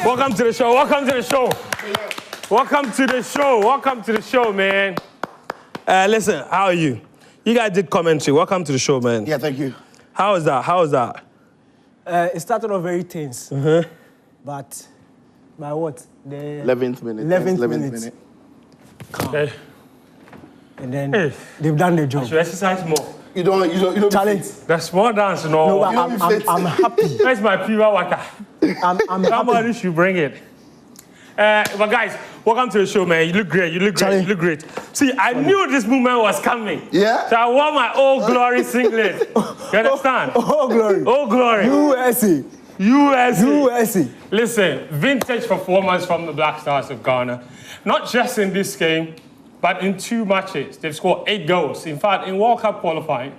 Welcome to the show. Welcome to the show. Welcome to the show. Welcome to the show, man. Listen, how are you? You guys did commentary. Welcome to the show, man. Yeah, thank you. How was that? How was that? It started off very tense. But by what? The 11th minute. 11th minute. Okay. And then they've done their job. You exercise more. You don't Challenge. The small dance, no. No, but I'm happy. Where's my pure water? I'm Somebody happy. should bring it. But guys, welcome to the show, man. You look great. You look great. Challenge. You look great. See, I knew this movement was coming. Yeah? So I wore my Old Glory singlet. You understand? Oh, glory. Old Glory. USA. USA. Listen, vintage performance from the Black Stars of Ghana. Not just in this game, but in 2 matches. They've scored 8 goals. In fact, in World Cup qualifying,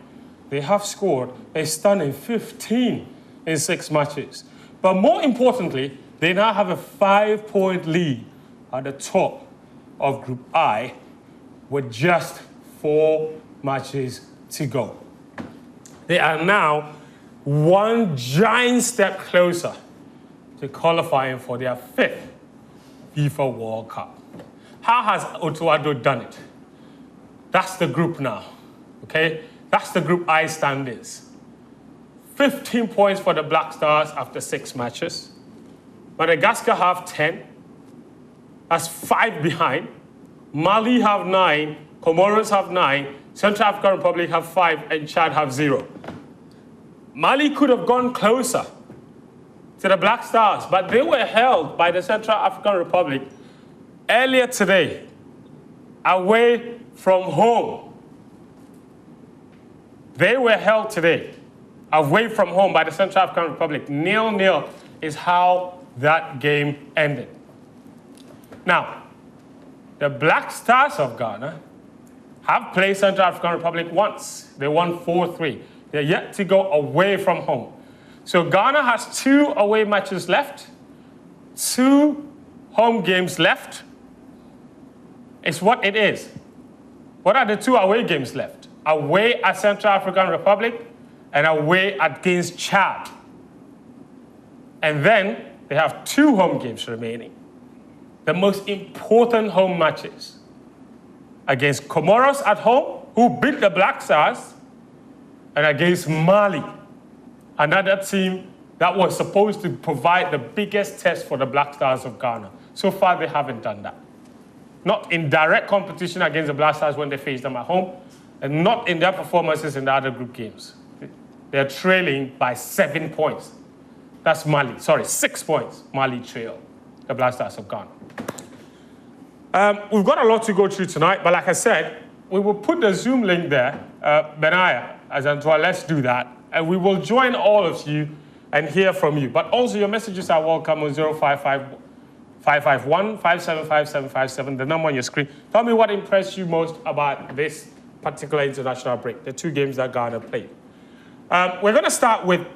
they have scored a stunning 15 in 6 matches. But more importantly, they now have a 5-point lead at the top of Group I with just 4 matches to go. They are now 1 giant step closer to qualifying for their 5th FIFA World Cup. How has Otuado done it? That's the group now, okay? That's the Group I standings. 15 points for the Black Stars after 6 matches. Madagascar have 10. That's 5 behind. Mali have 9. Comoros have 9. Central African Republic have 5. And Chad have 0. Mali could have gone closer to the Black Stars, but they were held by the Central African Republic earlier today, away from home. They were held today, away from home by the Central African Republic. 0-0 is how that game ended. Now, the Black Stars of Ghana have played Central African Republic once. They won 4-3. They're yet to go away from home. So Ghana has 2 away matches left, 2 home games left. It's what it is. What are the 2 away games left? Away at Central African Republic and away against Chad. And then they have 2 home games remaining. The most important home matches against Comoros at home, who beat the Black Stars, and against Mali, another team that was supposed to provide the biggest test for the Black Stars of Ghana. So far, they haven't done that. Not in direct competition against the Black Stars when they face them at home, and not in their performances in the other group games. They're trailing by 7 points. That's Mali. Sorry, 6 points. Mali trail the Black Stars of Ghana. We've got a lot to go through tonight, but like I said, we will put the Zoom link there. Benaya, as Antoine, let's do that. And we will join all of you and hear from you. But also, your messages are welcome on 055-551-575-757, the number on your screen. Tell me what impressed you most about this particular international break, the 2 games that Ghana played. We're going to start with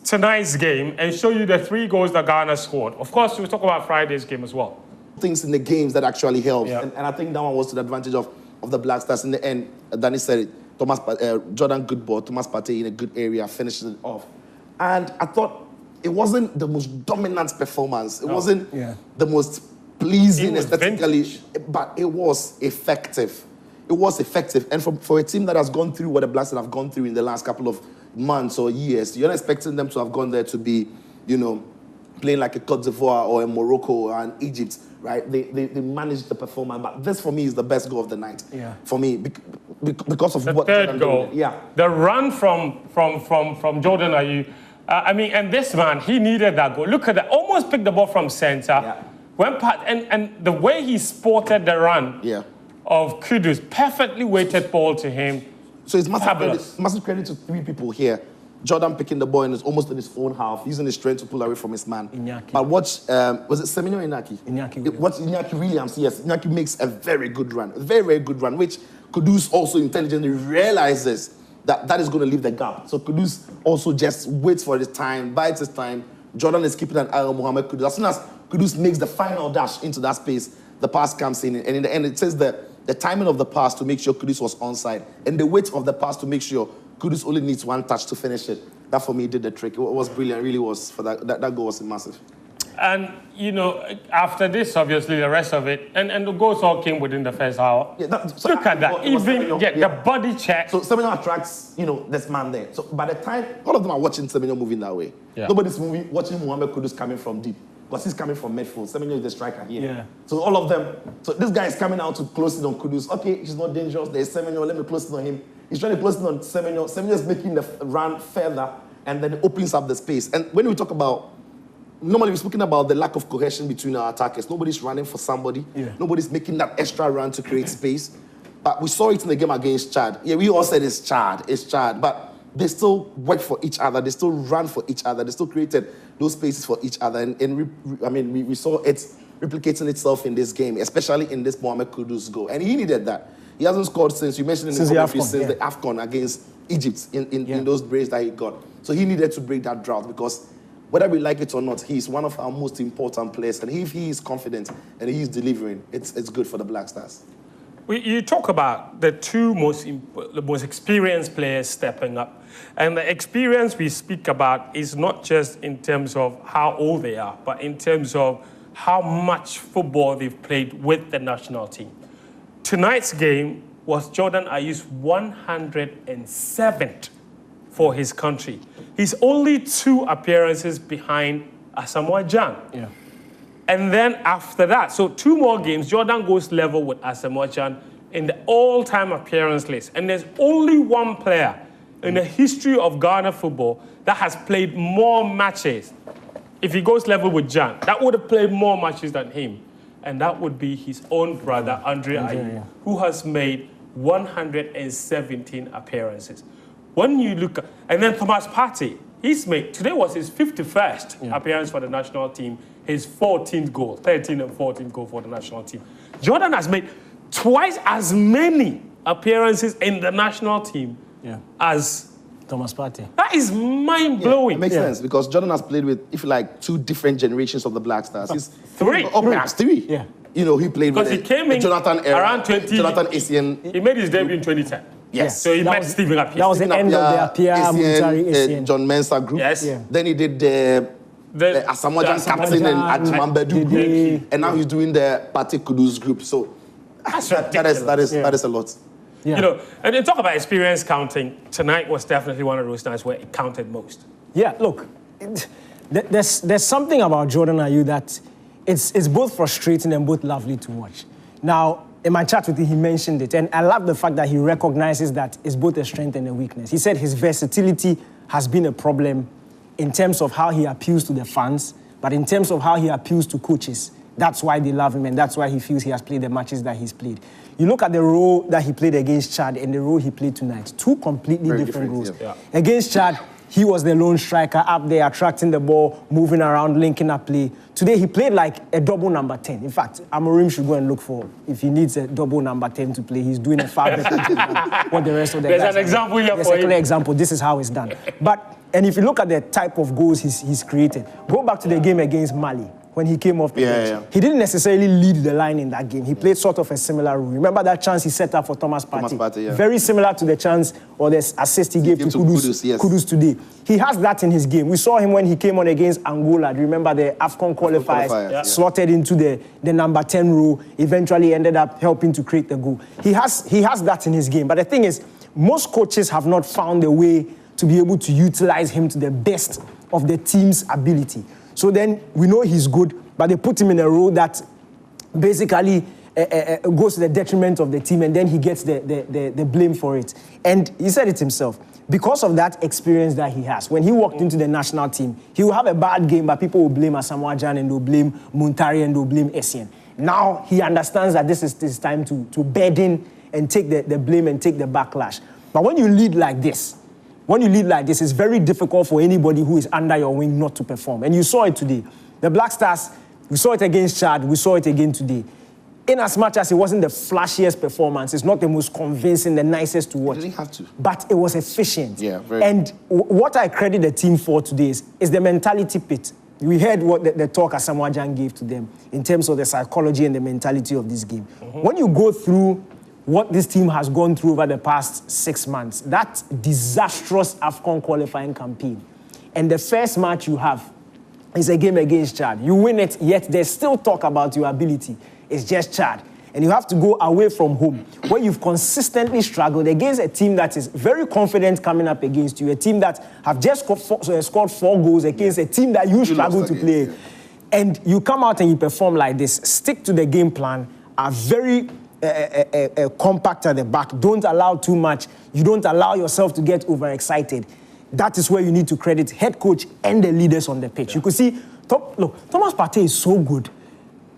tonight's game and show you the 3 goals that Ghana scored. Of course, we'll talk about Friday's game as well. Things in the games that actually helped. Yeah. And I think that one was to the advantage of the Black Stars. In the end, Danny said it, Jordan good ball, Thomas Partey in a good area, finished it off. And I thought it wasn't the most dominant performance. It wasn't the most pleasing aesthetically, but it was effective. It was effective. And for a team that has gone through what the Black Stars have gone through in the last couple of months or years, you're not expecting them to have gone there to be, playing like a Côte d'Ivoire or a Morocco or an Egypt, right? They managed the performance. But this, for me, is the best goal of the night. Yeah. For me, because of what... The 3rd goal. Yeah. The run from Jordan Ayew. And this man, he needed that goal. Look at that. Almost picked the ball from center. Yeah. Went past, and the way he spotted the run of Kudus, perfectly weighted ball to him. So it's massive credit to 3 people here. Jordan picking the ball almost in his own half, using his strength to pull away from his man. Iñaki. But watch, was it Semenyo or Iñaki? Iñaki. Watch Iñaki Williams, yes. Iñaki makes a very good run, which Kudus also intelligently realizes that is going to leave the gap. So Kudus also just waits for his time, bides his time. Jordan is keeping an eye on Mohamed Kudus. As soon as Kudus makes the final dash into that space, the pass comes in. And in the end, it says the timing of the pass to make sure Kudus was onside, and the weight of the pass to make sure Kudus only needs 1 touch to finish it. That, for me, did the trick. It was brilliant. It really was. For that goal was massive. And, after this, obviously, the rest of it, and the goals all came within the first hour. Yeah, Look at that. The body check. So Semenyo attracts, this man there. So by the time, all of them are watching Semenyo moving that way. Yeah. Nobody's watching Mohamed Kudus coming from deep. Because he's coming from midfield. Semenyo is the striker here. Yeah. So all of them, so this guy is coming out to close it on Kudus. Okay, he's not dangerous. There's Semenyo, let me close it on him. He's trying to close it on Semenyo. Semenyo is making the run further, and then it opens up the space. And when we talk about, normally we're speaking about the lack of cohesion between our attackers. Nobody's running for somebody. Yeah. Nobody's making that extra run to create space. But we saw it in the game against Chad. Yeah, we all said it's Chad. But they still work for each other. They still run for each other. They still created those spaces for each other. And we saw it replicating itself in this game, especially in this Mohamed Kudus goal. And he needed that. He hasn't scored since, you mentioned in the commentary, since the AFCON against Egypt in those breaks that he got. So he needed to break that drought because whether we like it or not, he's one of our most important players. And if he is confident and he's delivering, it's good for the Black Stars. You talk about the two most experienced players stepping up. And the experience we speak about is not just in terms of how old they are, but in terms of how much football they've played with the national team. Tonight's game was Jordan Ayew's 107th for his country. He's only 2 appearances behind Asamoah Gyan. Yeah. And then after that, so 2 more games, Jordan goes level with Asamoah Gyan in the all-time appearance list. And there's only one player in the history of Ghana football that has played more matches. If he goes level with Gyan, that would have played more matches than him. And that would be his own brother, Andre Ayew, who has made 117 appearances. When you look at, and then Thomas Partey, today was his 51st appearance for the national team, his 14th goal, 13 and 14th goal for the national team. Jordan has made twice as many appearances in the national team as Thomas Partey. That is mind-blowing. It makes sense because Jordan has played with, if you like, 2 different generations of the Black Stars. He's 3. Perhaps 3. Yeah. He played with he came in Jonathan around 20. Jonathan Essien. He made his debut in 2010. Yes. So he met Stephen Appiah. That was the end of the Appiah, Muntari, Essien. John Mensah group. Yes. Yeah. Then he did the Asamoah Gyan captain and Ajimambedu group. And now he's doing the Partey Kudus group. So that is a lot. Yeah. And then talk about experience counting. Tonight was definitely one of those nights where it counted most. Yeah, look, there's something about Jordan Ayew that it's both frustrating and both lovely to watch. Now, in my chat with him, he mentioned it, and I love the fact that he recognizes that it's both a strength and a weakness. He said his versatility has been a problem in terms of how he appeals to the fans, but in terms of how he appeals to coaches, that's why they love him, and that's why he feels he has played the matches that he's played. You look at the role that he played against Chad and the role he played tonight, 2 completely different roles. Yeah. Against Chad, he was the lone striker up there, attracting the ball, moving around, linking up play. Today, he played like a double number 10. In fact, Amorim should go and look for, if he needs a double number 10 to play, he's doing a far better job than what the rest of the guys There's an example here There's a clear example. This is how it's done. And if you look at the type of goals he's created, go back to the game against Mali. When he came off the bench. He didn't necessarily lead the line in that game. He played sort of a similar role. Remember that chance he set up for Thomas Partey? Very similar to the chance or the assist he gave to Kudus today. He has that in his game. We saw him when he came on against Angola. Do you remember the AFCON qualifiers? Slotted into the number 10 role, eventually ended up helping to create the goal. He has that in his game. But the thing is, most coaches have not found a way to be able to utilize him to the best of the team's ability. So then we know he's good, but they put him in a role that basically goes to the detriment of the team, and then he gets the blame for it. And he said it himself. Because of that experience that he has, when he walked into the national team, he will have a bad game, but people will blame Asamoah Gyan and they'll blame Muntari and they'll blame Essien. Now he understands that this is time to burden and take the blame and take the backlash. But when you lead like this, it's very difficult for anybody who is under your wing not to perform. And you saw it today. The Black Stars, we saw it against Chad, we saw it again today. In as much as it wasn't the flashiest performance, it's not the most convincing, the nicest to watch. You didn't have to. But it was efficient. Yeah, very. And what I credit the team for today is the mentality pit. We heard what the talk Asamoah Gyan gave to them in terms of the psychology and the mentality of this game. When you go through what this team has gone through over the past 6 months, that disastrous AFCON qualifying campaign, and the first match you have It's a game against Chad. You win it, yet there's still talk about your ability. It's just Chad. And you have to go away from home, where you've consistently struggled against a team that is very confident coming up against you, a team that have just scored 4 goals against a team that you struggle to play. Yeah. And you come out and you perform like this, stick to the game plan, are very compact at the back, don't allow too much, you don't allow yourself to get overexcited. That is where you need to credit head coach and the leaders on the pitch. Yeah. You could see, look, Thomas Partey is so good.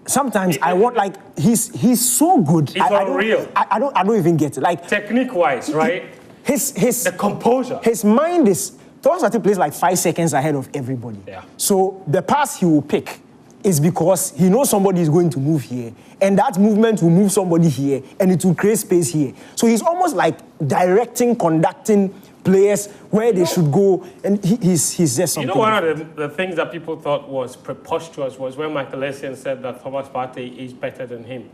Sometimes I want, like, he's so good. It's unreal. I don't even get it. Like, technique-wise, right? The composure. His mind is, Thomas Partey plays like 5 seconds ahead of everybody. Yeah. So the pass he will pick is because he knows somebody is going to move here, and that movement will move somebody here, and it will create space here. So he's almost like directing, conducting players where they should go, and he's just something. You know, one of the things that people thought was preposterous was when Michael Essien said that Thomas Partey is better than him.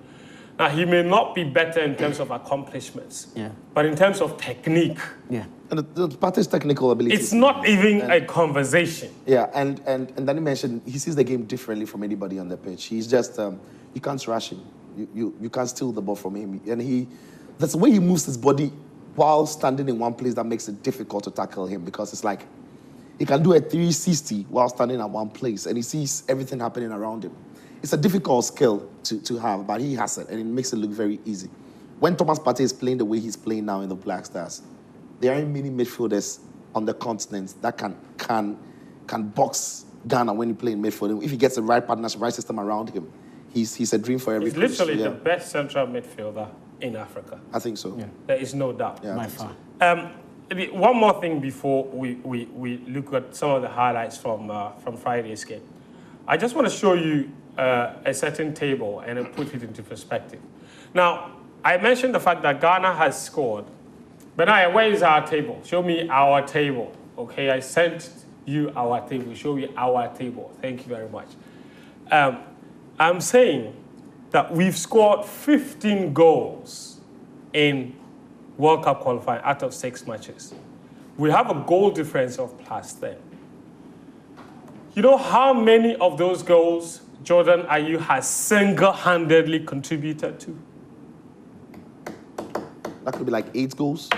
Now, he may not be better in terms of accomplishments, but in terms of technique. Yeah. And the Partey's technical ability. It's not even a conversation. Yeah, and then he mentioned he sees the game differently from anybody on the pitch. He's just, you can't rush him. You can't steal the ball from him. And that's the way he moves his body while standing in one place that makes it difficult to tackle him, because it's like he can do a 360 while standing at one place and he sees everything happening around him. It's a difficult skill to have, but he has it, and it makes it look very easy. When Thomas Partey is playing the way he's playing now in the Black Stars, there aren't many midfielders on the continent that can box Ghana when you play in midfield. If he gets the right partnership, right system around him, he's a dream for every coach. He's literally the best central midfielder in Africa. I think so. Yeah. There is no doubt. Yeah, by far. One more thing before we look at some of the highlights from Friday's game. I just want to show you a certain table and then put it into perspective. Now, I mentioned the fact that Ghana has scored. But now, where is our table? Show me our table. Okay, I sent you our table. Show me our table. Thank you very much. I'm saying that we've scored 15 goals in World Cup qualifying out of 6 matches. We have a goal difference of +10. You know how many of those goals Jordan Ayew has single-handedly contributed to? That could be like 8 goals.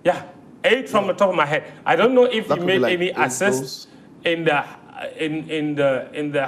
Yeah, 8 from the top of my head. I don't know if he made any assists in the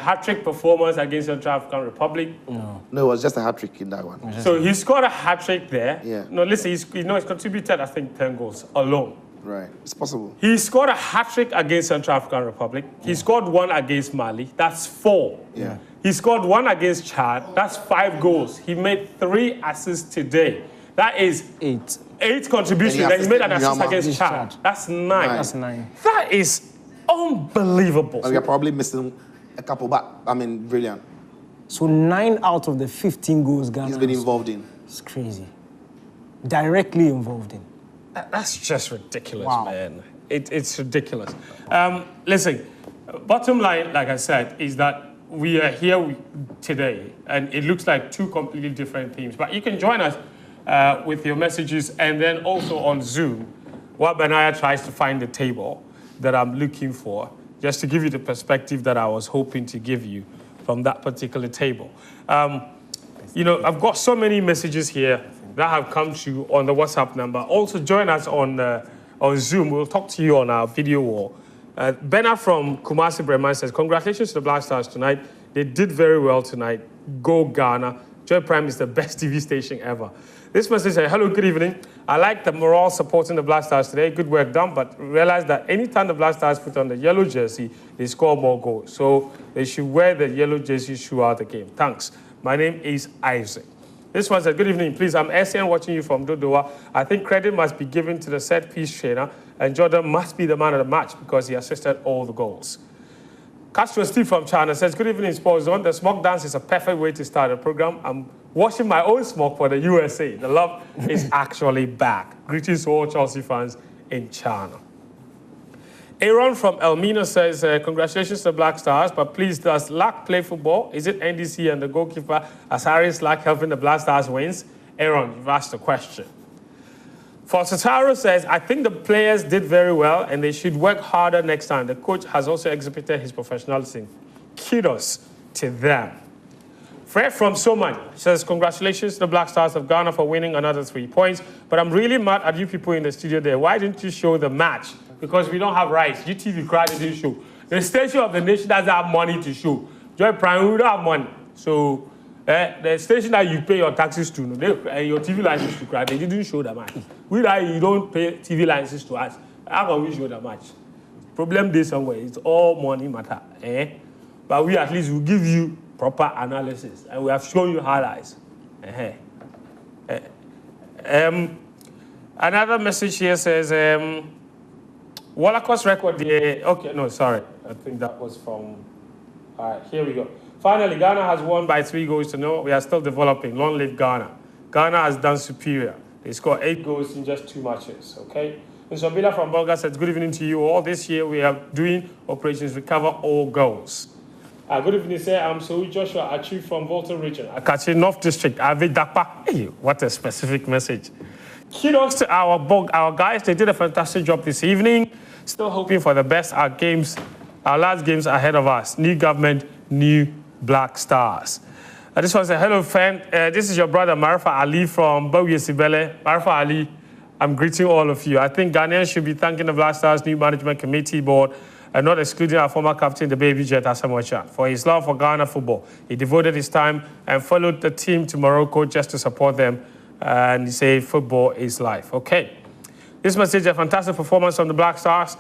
hat-trick performance against the Central African Republic. No, it was just a hat-trick in that one. So he scored a hat-trick there. Yeah. No, listen, he's contributed, I think, 10 goals alone. Right, it's possible. He scored a hat-trick against Central African Republic. He scored 1 against Mali. That's 4. Yeah. He scored 1 against Chad. That's 5 goals. He made 3 assists today. That is 8 contributions. Then he made an assist against Chad. That's 9. That's 9. That is unbelievable. And we are probably missing a couple, but I mean, brilliant. So 9 out of the 15 goals Ghana he's been involved in. It's crazy. Directly involved in. That's just ridiculous, wow. Man. It's ridiculous. Listen, bottom line, like I said, is that we are here today, and it looks like 2 completely different teams. But you can join us with your messages, and then also on Zoom, while Benaya tries to find the table that I'm looking for, just to give you the perspective that I was hoping to give you from that particular table. You know, I've got so many messages here that have come through on the WhatsApp number. Also, join us on Zoom. We'll talk to you on our video wall. Benna from Kumasi Breman says, congratulations to the Black Stars tonight. They did very well tonight. Go Ghana. Joy Prime is the best TV station ever. This message says, hello, good evening. I like the morale supporting the Black Stars today. Good work done, but realize that anytime the Black Stars put on the yellow jersey, they score more goals. So they should wear the yellow jersey throughout the game. Thanks. My name is Isaac. This one said, good evening, please. I'm SN watching you from Dodowa. I think credit must be given to the set-piece trainer, and Jordan must be the man of the match because he assisted all the goals. Castro Steve from China says, good evening, Sports Zone. The smoke dance is a perfect way to start a program. I'm washing my own smoke for the USA. The love is actually back. Greetings to all Chelsea fans in China. Aaron from Elmina says, congratulations to the Black Stars, but please, does Lack play football? Is it NDC and the goalkeeper, as Harris Lack helping the Black Stars wins? Aaron, you've asked the question. Forsataro says, I think the players did very well and they should work harder next time. The coach has also exhibited his professionalism. Kudos to them. Fred from Somani says, congratulations to the Black Stars of Ghana for winning another 3 points. But I'm really mad at you people in the studio there. Why didn't you show the match? Because we don't have rights. UTV cried didn't show. The station of the nation doesn't have money to show. Joy Prime, we don't have money. So the station that you pay your taxes to, and your TV license to cry, they didn't show the match. We that you don't pay TV licenses to us. How can we show the match? Problem there somewhere. It's all money matter. But we at least will give you proper analysis, and we have shown you highlights. Another message here says, Wallaco's record, okay, no, sorry. I think that was from, all right, here we go. Finally, Ghana has won by 3-0. We are still developing. Long live Ghana. Ghana has done superior. They scored 8 goals in just 2 matches, okay? And Sobila from Bulga says, good evening to you all. This year we are doing operations recover all goals. Good evening, sir. I'm Sohu Joshua Ayew from Volta Region, Akachi North District, Ave Dapa. Hey, what a specific message. Kudos to our guys. They did a fantastic job this evening. Still hoping for the best. Our last games ahead of us. New government, new Black Stars. This one says, hello, friend. This is your brother, Marifa Ali from Bawi Sibele. Marifa Ali, I'm greeting all of you. I think Ghanaians should be thanking the Black Stars new management committee board and not excluding our former captain, the baby jet, Asamoah, for his love for Ghana football. He devoted his time and followed the team to Morocco just to support them. And he said, football is life. Okay. This message, a fantastic performance from the Black Stars.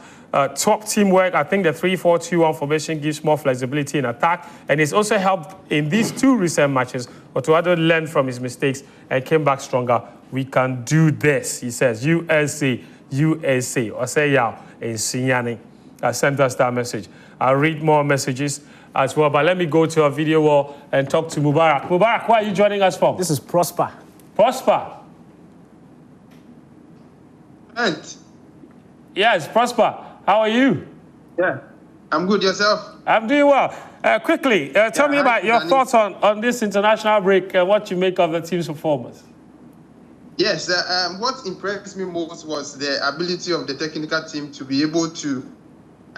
Top teamwork. I think the 3-4-2-1 formation gives more flexibility in attack. And it's also helped in these 2 recent matches. Otuado learned from his mistakes and came back stronger. We can do this, he says. USA, USA. Oseya in Sinyani. Sent us that message. I'll read more messages as well. But let me go to a video wall and talk to Mubarak. Mubarak, where are you joining us from? This is Prosper. Prosper. Ant. Yes, Prosper. How are you? Yeah. I'm good. Yourself? I'm doing well. Quickly, tell me about your thoughts on this international break and what you make of the team's performance. Yes. What impressed me most was the ability of the technical team to be able to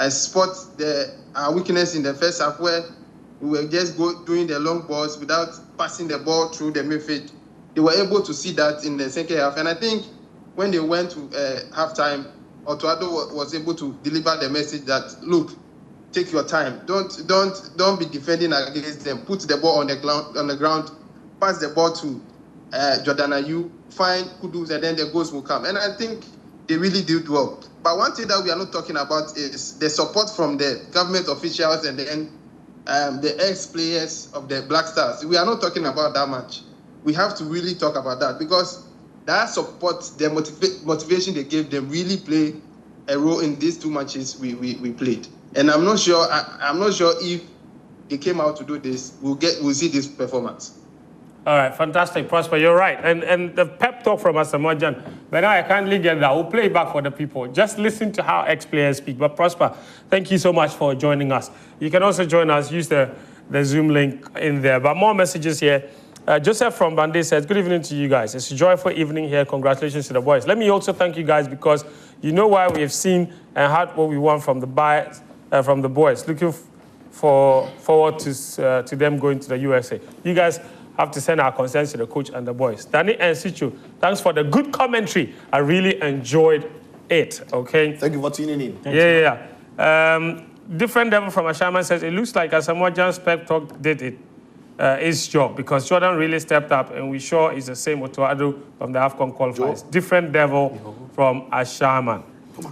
spot the weakness in the first half, where we were just doing the long balls without passing the ball through the midfield. They were able to see that in the second half. And I think when they went to halftime, Otuado was able to deliver the message that, look, take your time. Don't be defending against them. Put the ball on the ground, pass the ball to Jordan Ayew, find Kudus, and then the goals will come. And I think they really did well. But one thing that we are not talking about is the support from the government officials and then the ex-players of the Black Stars. We are not talking about that much. We have to really talk about that, because that support, the motivation they gave them, really play a role in these 2 matches we played. And I'm not sure if they came out to do this, we'll see this performance. All right, fantastic, Prosper. You're right. And the pep talk from Asamoah, but now I can't get that. We'll play it back for the people. Just listen to how ex-players speak. But Prosper, thank you so much for joining us. You can also join us. Use the Zoom link in there. But more messages here. Joseph from Bande says, good evening to you guys. It's a joyful evening here. Congratulations to the boys. Let me also thank you guys, because you know why we have seen and heard what we want from the boys. Looking forward to them going to the USA. You guys have to send our concerns to the coach and the boys. Danny and Sichu, thanks for the good commentary. I really enjoyed it, okay? Thank you for tuning in. Yeah. Different Devil from Ashaman says, it looks like Asamoah Gyan's pep talk did it. His job, because Jordan really stepped up, and we sure it's the same Otuado from the AFCON qualifiers. Different Devil from Ashaman.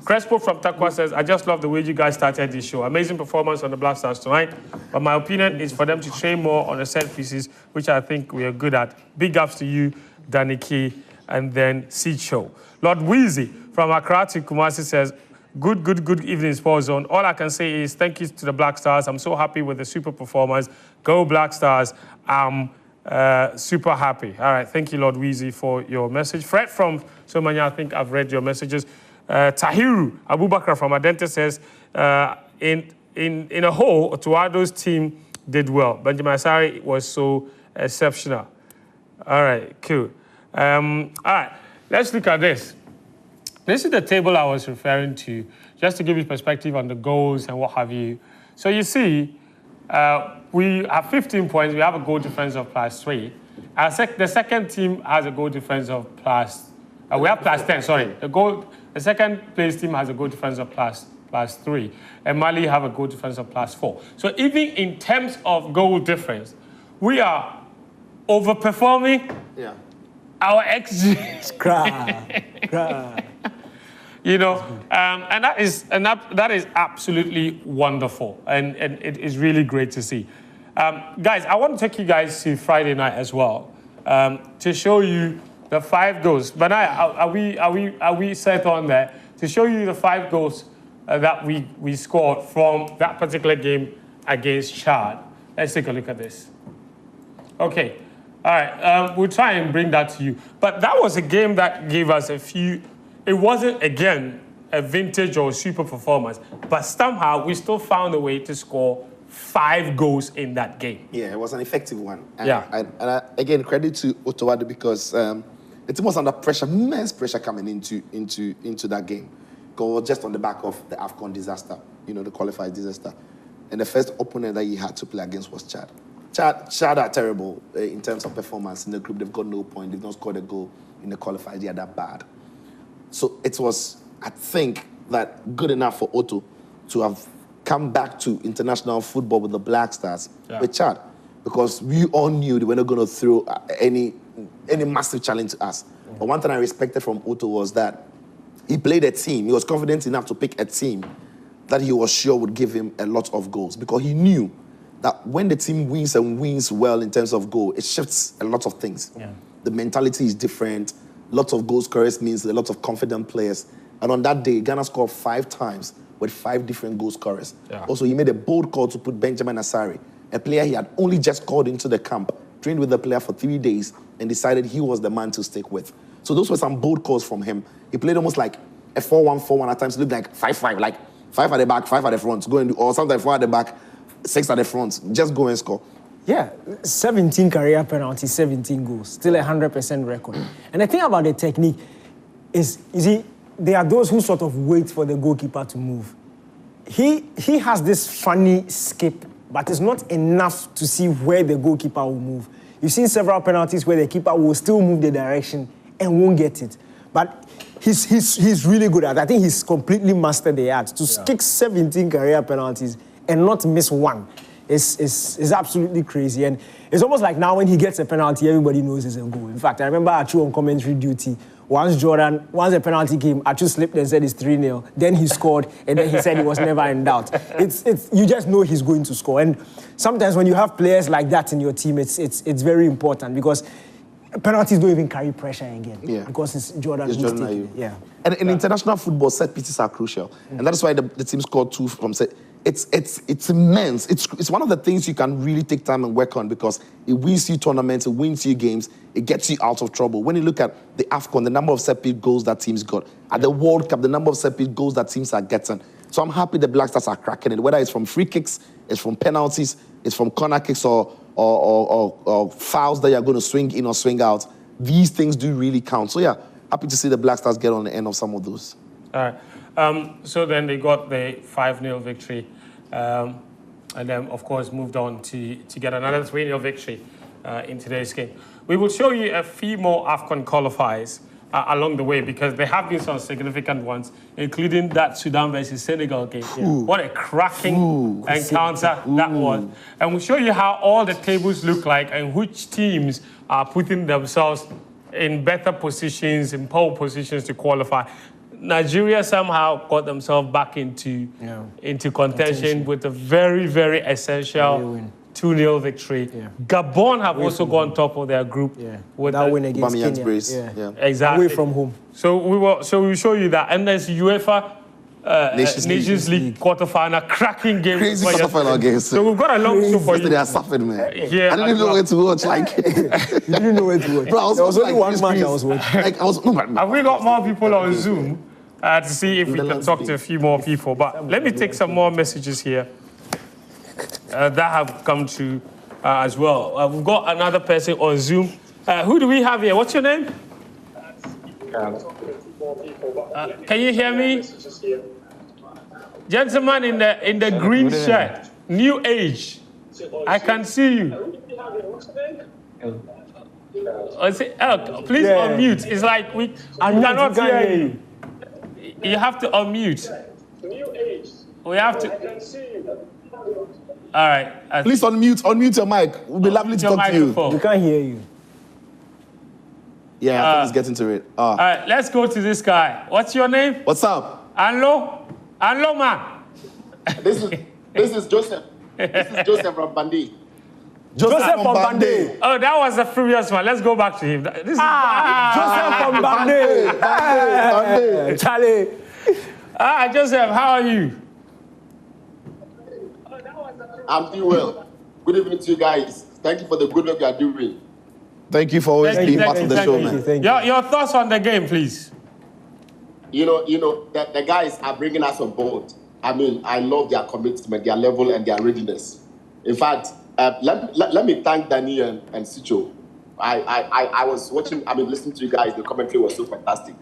Crespo from Takwa says, I just love the way you guys started this show. Amazing performance on the Black Stars tonight. But my opinion is for them to train more on the set pieces, which I think we are good at. Big ups to you, Daniki, and then Sicho. Lord Weezy from Accra to Kumasi says, good evening, Sports Zone. All I can say is thank you to the Black Stars. I'm so happy with the super performance. Go Black Stars. I'm super happy. All right, thank you, Lord Weezy, for your message. Fred from Somanya, I think I've read your messages. Tahiru Abubakar from Adente says, in a whole, Otuado's team did well. Benjamin Asari was so exceptional. All right, cool. All right, let's look at this. This is the table I was referring to, just to give you perspective on the goals and what have you. So you see, we have 15 points. We have a goal difference of +3. The second team has a goal difference of we have +10, sorry. The second place team has a goal difference of +3. And Mali have a goal difference of +4. So even in terms of goal difference, we are overperforming our XG. You know, and that is absolutely wonderful, and it is really great to see. Guys, I want to take you guys to Friday night as well to show you the 5 goals. But are we set on there to show you the 5 goals that we scored from that particular game against Chad? Let's take a look at this. Okay, all right, we'll try and bring that to you. But that was a game that gave us a few. It wasn't, again, a vintage or super performance, but somehow we still found a way to score 5 goals in that game. Yeah, it was an effective one. And And credit to Otowado because the team was under pressure, immense pressure coming into that game. Because just on the back of the AFCON disaster, the qualified disaster. And the first opponent that he had to play against was Chad. Chad are terrible in terms of performance in the group. They've got no point. They've not scored a goal in the qualified. They are that bad. So it was, I think, that good enough for Otto to have come back to international football with the Black Stars with Chad, because we all knew they were not going to throw any massive challenge to us. But one thing I respected from Otto was that he played a team. He was confident enough to pick a team that he was sure would give him a lot of goals, because he knew that when the team wins and wins well in terms of goal, it shifts a lot of things. Yeah. The mentality is different. Lots of goal scorers means a lot of confident players. And on that day, Ghana scored 5 times with 5 different goal scorers. Yeah. Also, he made a bold call to put Benjamin Asari, a player he had only just called into the camp, trained with the player for 3 days, and decided he was the man to stick with. So those were some bold calls from him. He played almost like a 4-1-4-1 at times. It looked like 5-5, like 5 at the back, 5 at the front, or sometimes 4 at the back, 6 at the front. Just go and score. Yeah, 17 career penalties, 17 goals, still a 100% record. And the thing about the technique is, you see, there are those who sort of wait for the goalkeeper to move. He has this funny skip, but it's not enough to see where the goalkeeper will move. You've seen several penalties where the keeper will still move the direction and won't get it. But he's really good at it. I think he's completely mastered the art to kick 17 career penalties and not miss one. Is absolutely crazy. And it's almost like now when he gets a penalty, everybody knows it's a goal. In fact, I remember Ayew on commentary duty. Once a penalty came, Ayew slipped and said it's 3-0. Then he scored, and then he said he was never in doubt. You just know he's going to score. And sometimes when you have players like that in your team, it's very important, because penalties don't even carry pressure again. Yeah. Because it's Jordan who's taking it. Yeah. And in international football, set pieces are crucial. And that's why the team scored 2 from set. It's immense. It's one of the things you can really take time and work on, because it wins you tournaments, it wins you games, it gets you out of trouble. When you look at the AFCON, the number of set-piece goals that teams got, at the World Cup, the number of set-piece goals that teams are getting. So I'm happy the Black Stars are cracking it, whether it's from free kicks, it's from penalties, it's from corner kicks or fouls that you're going to swing in or swing out. These things do really count. So yeah, happy to see the Black Stars get on the end of some of those. All right. So then they got the 5-0 victory, and then, of course, moved on to get another 3-0 victory in today's game. We will show you a few more AFCON qualifiers along the way, because there have been some significant ones, including that Sudan versus Senegal game. Yeah. What a cracking encounter that was. And we'll show you how all the tables look like and which teams are putting themselves in better positions, in pole positions to qualify. Nigeria somehow got themselves back into contention with a very, very essential 2-0 victory. Yeah. Gabon have also gone top of their group with that win against Kenya. Brace. Yeah. Exactly. Away from home. So we'll show you that. And there's UEFA Nations League quarterfinal, cracking game. Crazy quarterfinal game. So we've got a long show for you. They are suffering, man. Yeah, I didn't know where to watch. Like, you didn't know where to watch. Bro, there was only one man that was watching. Have we got more people on Zoom to see if we can talk to a few more people? But let me take some more messages here that have come to as well. We've got another person on Zoom. Who do we have here? What's your name? Can you hear me? Gentleman in the green shirt, New Age. I can see you. Please unmute. It's like we cannot hear you. You have to unmute. New Age. We have to. I can see you. All right. Please unmute your mic. It would be lovely to talk to you. We can't hear you. Yeah, I think he's getting to it. All right, let's go to this guy. What's your name? What's up? Anlo man. This is Joseph. This is Joseph from Bandi. Joseph from Bandi. Oh, that was the previous one. Let's go back to him. This is Joseph from Bandi. Charlie. Joseph, how are you? I'm doing well. Good evening to you guys. Thank you for the good work you are doing. Thank you for always being part of the show, man. Your thoughts on the game, please. You know, the guys are bringing us on board. I mean, I love their commitment, their level, and their readiness. In fact, let me thank Danny and Sicho. I was watching, listening to you guys. The commentary was so fantastic.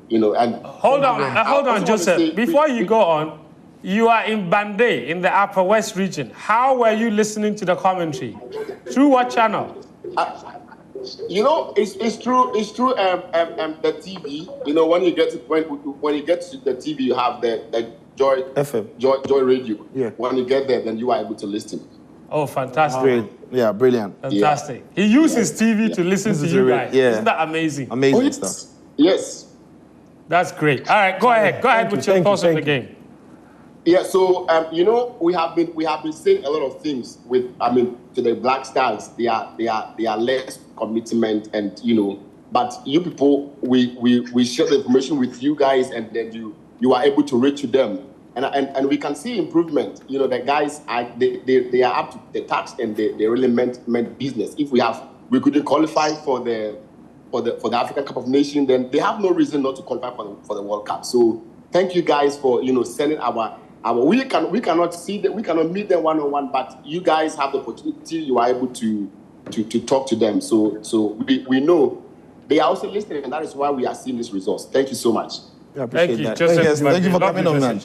You know, and hold on, Joseph. Before you go on, you are in Bande in the Upper West region. How were you listening to the commentary? Through what channel? You know, it's true. It's true. The TV. You know, when you get to the TV, you have the Joy FM, Joy Radio. Yeah. When you get there, then you are able to listen. Oh, fantastic! Great. Yeah, brilliant. Fantastic. Yeah. He uses TV to listen to you guys. Yeah. Isn't that amazing? Amazing stuff. Yes. That's great. All right, go ahead. Go ahead with your thoughts on the game. Yeah. So you know, we have been saying a lot of things with to the Black Stars. They are less commitment, and you know, but you people, we share the information with you guys, and then you are able to reach to them, and we can see improvement. You know, the guys they are up to the task, and they really meant business. If we couldn't qualify for the African Cup of Nations, then they have no reason not to qualify for the World Cup. So thank you guys for sending our we cannot see that, we cannot meet them one-on-one, but you guys have the opportunity. You are able to talk to them. So we know they are also listening, and that is why we are seeing these results. Thank you so much. Yeah, appreciate that. Joseph. Thank you for coming on, man.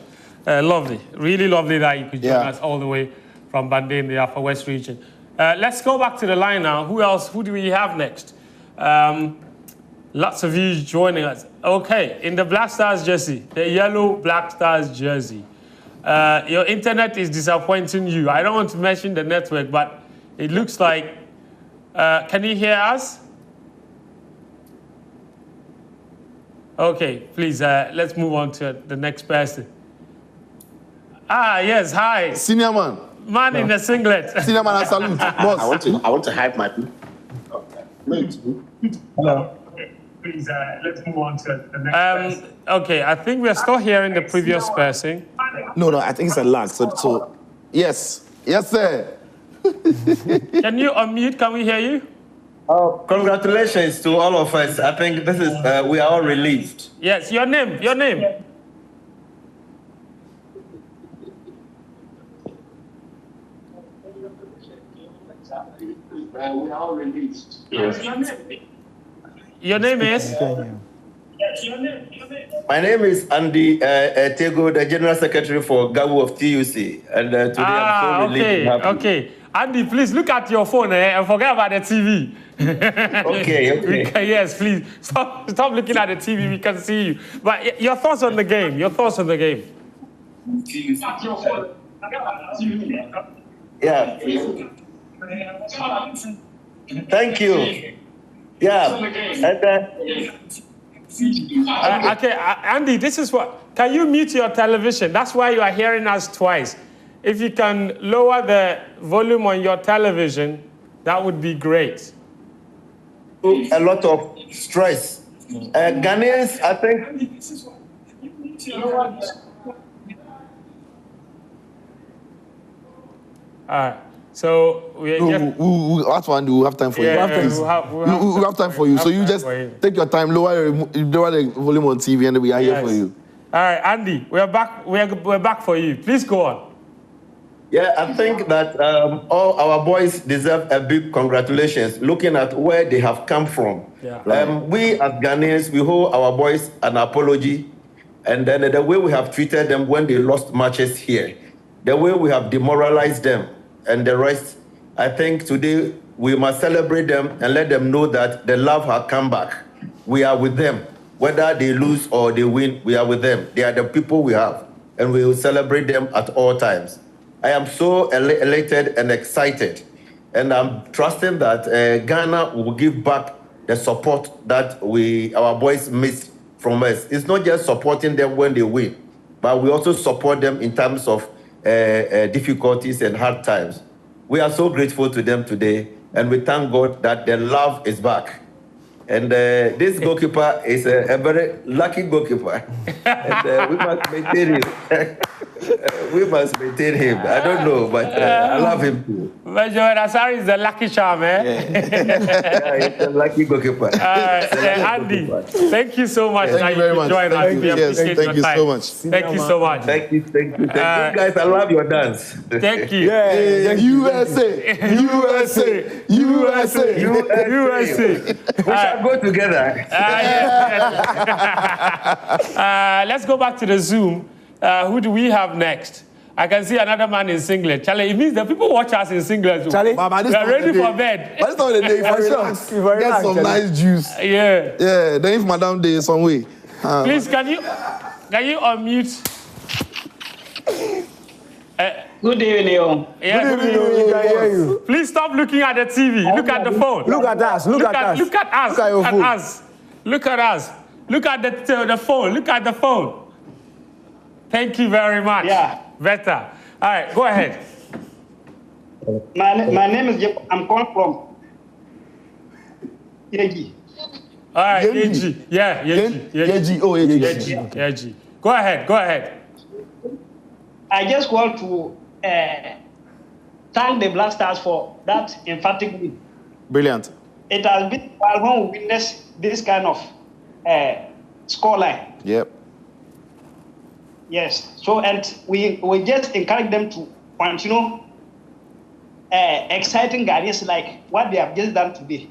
Lovely, really lovely that you could join us all the way from Bande in the Upper West region. Let's go back to the line now. Who else? Who do we have next? Lots of you joining us. Okay, in the Black Stars jersey, the yellow Black Stars jersey. Your internet is disappointing you. I don't want to mention the network, but it looks like. Can you hear us? Okay, please, let's move on to the next person. Yes, hi. Senior man. Man in the singlet. Senior man, I salute. Boss. I want to hype my people. Hello. Please, let's move on to the next person. Okay, I think we're still hearing the previous person. No, I think it's a lag. So yes, sir. Can you unmute? Can we hear you? Oh, congratulations to all of us. I think this is, we are all relieved. Yes, your name. We are all relieved. Yes. Your name is? My name is Andy Tego, the General Secretary for GAWU of TUC. And today I'm so relieved. Okay. Andy, please look at your phone and forget about the TV. Okay. Yes, please. Stop looking at the TV. We can see you. But your thoughts on the game. Yeah. Thank you. Yeah. And, okay, Andy, this is what. Can you mute your television? That's why you are hearing us twice. If you can lower the volume on your television, that would be great. A lot of stress. Ghanaians, I think. All right. So we have time for you. We have time for you. So you just take your time, lower the volume on TV, and we are here for you. All right, Andy, we're back for you. Please go on. Yeah, I think that all our boys deserve a big congratulations looking at where they have come from. Yeah. We as Ghanaians, we owe our boys an apology. And then the way we have treated them when they lost matches here, the way we have demoralized them and the rest, I think today we must celebrate them and let them know that the love has come back. We are with them. Whether they lose or they win, we are with them. They are the people we have, and we will celebrate them at all times. I am so elated and excited, and I'm trusting that Ghana will give back the support that our boys missed from us. It's not just supporting them when they win, but we also support them in terms of difficulties and hard times. We are so grateful to them today, and we thank God that the love is back. And this goalkeeper is a very lucky goalkeeper. And we must maintain him. We must maintain him. I don't know, but I love him too. But Joel Asari is the lucky charm, eh? Yeah, he's a lucky goalkeeper. Andy, thank you so much. Thank you very much. Thank you so much. Thank you so much. Thank you. You guys, I love your dance. Thank you. USA. We shall go together. Let's go back to the Zoom. Who do we have next? I can see another man in singlet. Charlie, it means the people watch us in singlet. Charlie, we are ready for bed. But it's not the day. Get some nice juice. Yeah. Yeah. Then if Madame Day is some way. Please, can you unmute? Good evening. Yeah, Good evening. We can hear you. Please stop looking at the TV. Look at the phone. Look at us. Look at us. Look at us. Look at your phone. Look at us. Look at the phone. Look at the phone. Thank you very much. Yeah. Better. All right, go ahead. My name is Jeff. I'm calling from Yeji. All right, Yeji. Yeah, Yeji. Yeji. Oh, Yeji. Yeji. Go ahead. I just want to thank the Black Stars for that emphatic win. Brilliant. It has been while when we witness this kind of scoreline. Yep. Yes. So, and we just encourage them to continue exciting Ghanaians like what they have just done today.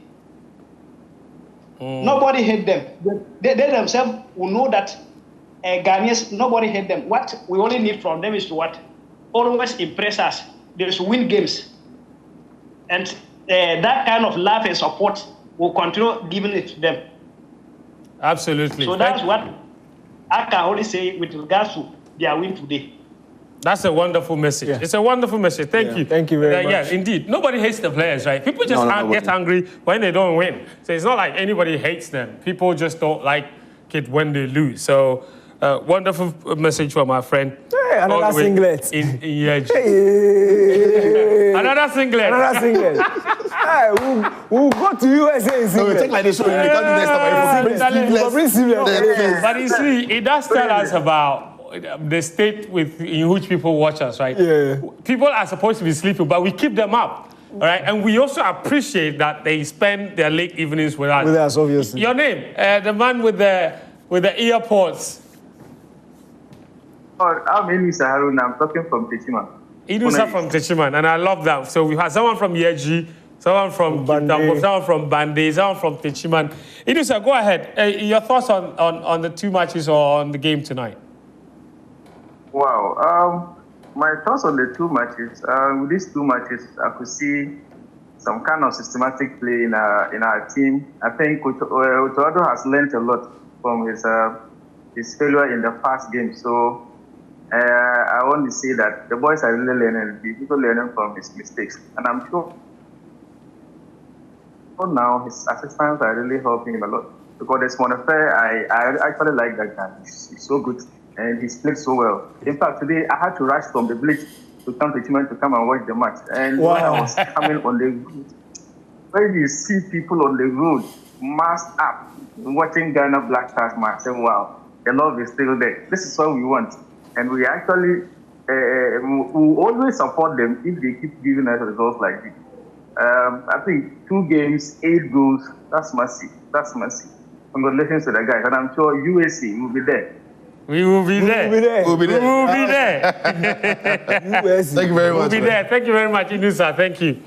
Nobody hate them. They themselves will know that Ghanaians, nobody hate them. What we only need from them is to what? Always impress us. They should win games. And that kind of love and support will continue giving it to them. Absolutely. So that's what I can only say with regards to their win today. That's a wonderful message. Yeah. It's a wonderful message. Thank you. Thank you very much. Yeah, indeed. Nobody hates the players, right? People just get angry when they don't win. So it's not like anybody hates them. People just don't like it when they lose. So wonderful message from our friend. Hey, another singlet. In Yeji. Hey. Another singlet. Hey, we'll go to USA in singlet. No, take like this show. We can't do next time. But you see, it does tell us about the state in which people watch us, right? Yeah. People are supposed to be sleeping, but we keep them up, all right? And we also appreciate that they spend their late evenings with us. With us, obviously. Your name, the man with the earpods. Oh, I'm Inusa Haruna. I'm talking from Techiman. Inusa from Techiman, and I love that. So we have someone from Yeji, someone from Kitambo, someone from Bande, someone from Techiman. Inusa, go ahead. Your thoughts on the two matches or on the game tonight? Wow. My thoughts on the two matches. With these two matches, I could see some kind of systematic play in our team. I think Utoado has learned a lot from his failure in the past game. So I want to say that the boys are really learning. People learning from his mistakes, and I'm sure now his assistants are really helping him a lot. Because this Monafe, I actually like that guy. He's so good. And he's played so well. In fact, today I had to rush from the village to come to Chiman to come and watch the match. And when I was coming on the road, when you see people on the road masked up watching Ghana Black Stars match, saying, wow, the love is still there. This is what we want. And we actually we always support them if they keep giving us results like this. I think 2 games, 8 goals, that's mercy. That's mercy. Congratulations to the guys. And I'm sure USC will be there. We will be there. We'll be there. We will be there. Thank you very much. We'll be there. Thank you very much, Inusa. Thank you.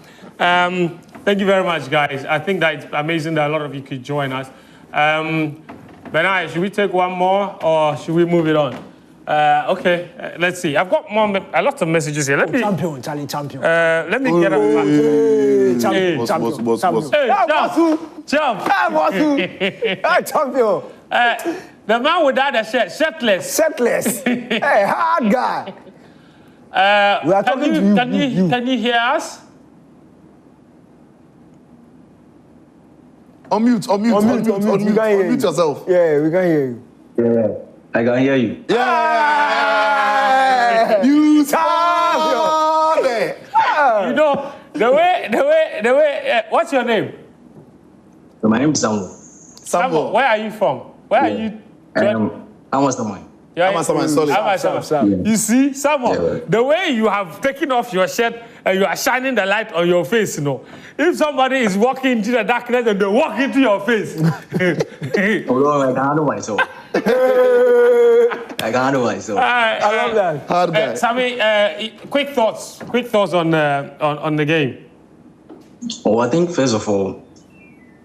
Thank you very much, guys. I think that it's amazing that a lot of you could join us. Benai, should we take one more or should we move it on? Okay, let's see. I've got a lot of messages here. Let me. Champion, Charlie, champion. Let me get up. Champion. Champion. The man without a shirt, shirtless. Hey, hard guy. We are talking to you. Can you hear us? Unmute yourself. Yeah, we can hear you. Yeah, I can hear you. Yeah. You champion. You know the way. What's your name? So my name is Samuel. Samuel. Where are you from? Where are you? I'm Mastermind. You see, Samuel, the way you have taken off your shirt and you are shining the light on your face, you know. If somebody is walking into the darkness and they walk into your face. Oh, no, I can handle myself. I love that. Hard guy. Sammy, quick thoughts on the game. Oh, I think first of all,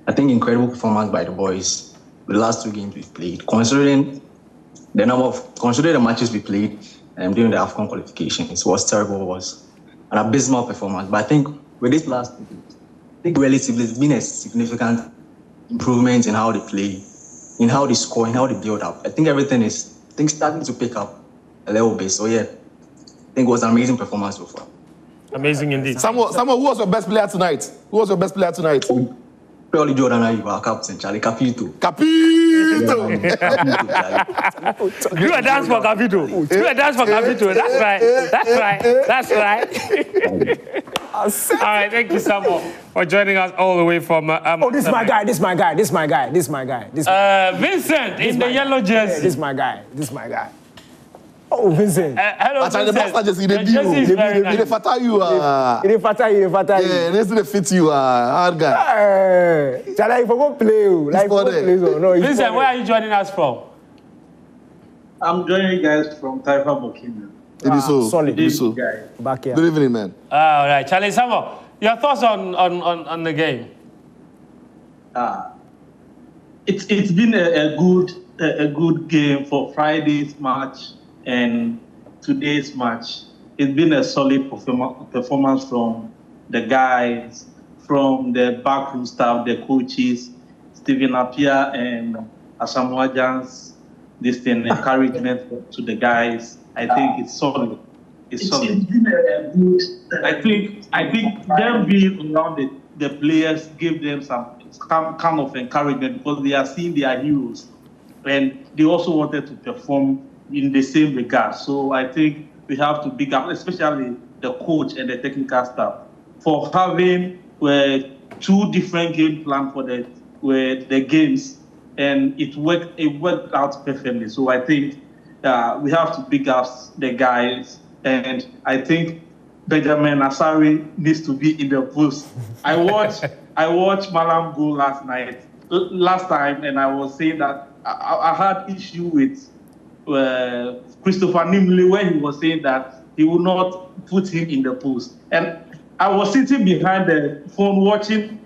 incredible performance by the boys. The last 2 games we've played, considering the matches we played during the AFCON qualifications, was terrible. It was an abysmal performance. But I think with this last 2 games, relatively it's been a significant improvement in how they play, in how they score, in how they build up. I think everything is starting to pick up a little bit. So yeah, I think it was an amazing performance so far. Amazing indeed. Samuel, who was your best player tonight? Purely Jordan Ayew, our captain, Charlie. Capito. Do a dance for Capito. That's right. All right, thank you, Samuel, for joining us all the way from. This is my guy. Vincent in the yellow jersey. Yeah, this is my guy. Oh, Vincent. Hello, Vincent. The master just The jersey is very nice. They fata you. Yeah, they fit you. Hard guy. Shall I go play? Vincent, where are you joining us from? I'm joining you guys from Taifa, Burkina. Solid. Back here. Good evening, man. All right, Charlie, Samuel, your thoughts on the game? It's been a good game for Friday's match and today's match. It's been a solid performance from the guys, from the backroom staff, the coaches, Stephen Appiah and Asamoah Gyan's encouragement to the guys. I think it's solid. It's been a good. I think them being around the players gave them some kind of encouragement because they are seeing their heroes, and they also wanted to perform in the same regard. So I think we have to big up, especially the coach and the technical staff, for having 2 different game plans for the games, and it worked out perfectly. So I think we have to big up the guys, and I think Benjamin Asari needs to be in the post. I watched Malam go last time, and I was saying that I had issue with Christopher Nimley when he was saying that he would not put him in the post. And I was sitting behind the phone watching,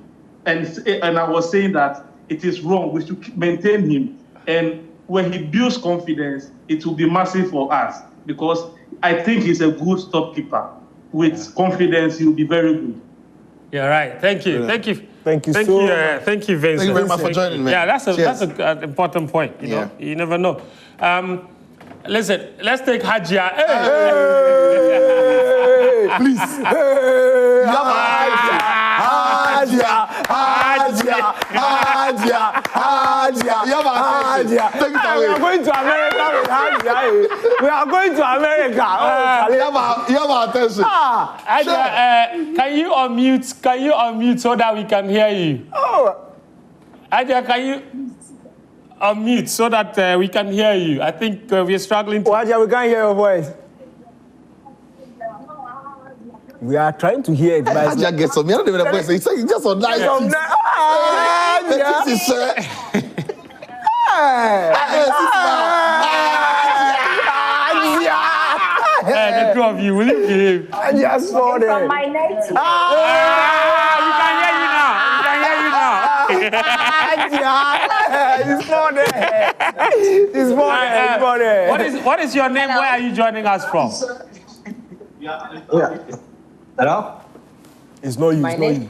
and I was saying that it is wrong. We should maintain him. And when he builds confidence, it will be massive for us because I think he's a good stopkeeper. With confidence, he will be very good. Yeah, right. Thank you. Thank you, Vincent. Thank you very much for joining, man. Yeah, that's an important point. You know, you never know. Listen, let's take Hajia. Hey! Please. Hajia. Take it away. We are going to America with Hajia. We are going to America. You have our attention. Hajia, can you unmute so that we can hear you? Hajia, can you unmute so that we can hear you? I think we are struggling to... Hajia, we can't hear your voice. We are trying to hear it. Hajia gets on me. I don't even know the voice. It's just on nice. of you. Will you behave? I just saw that. From my native. We can hear you now. He's more there. He's more there. What is your name? Where are you joining us from? Hello? It's not you. My It's not name?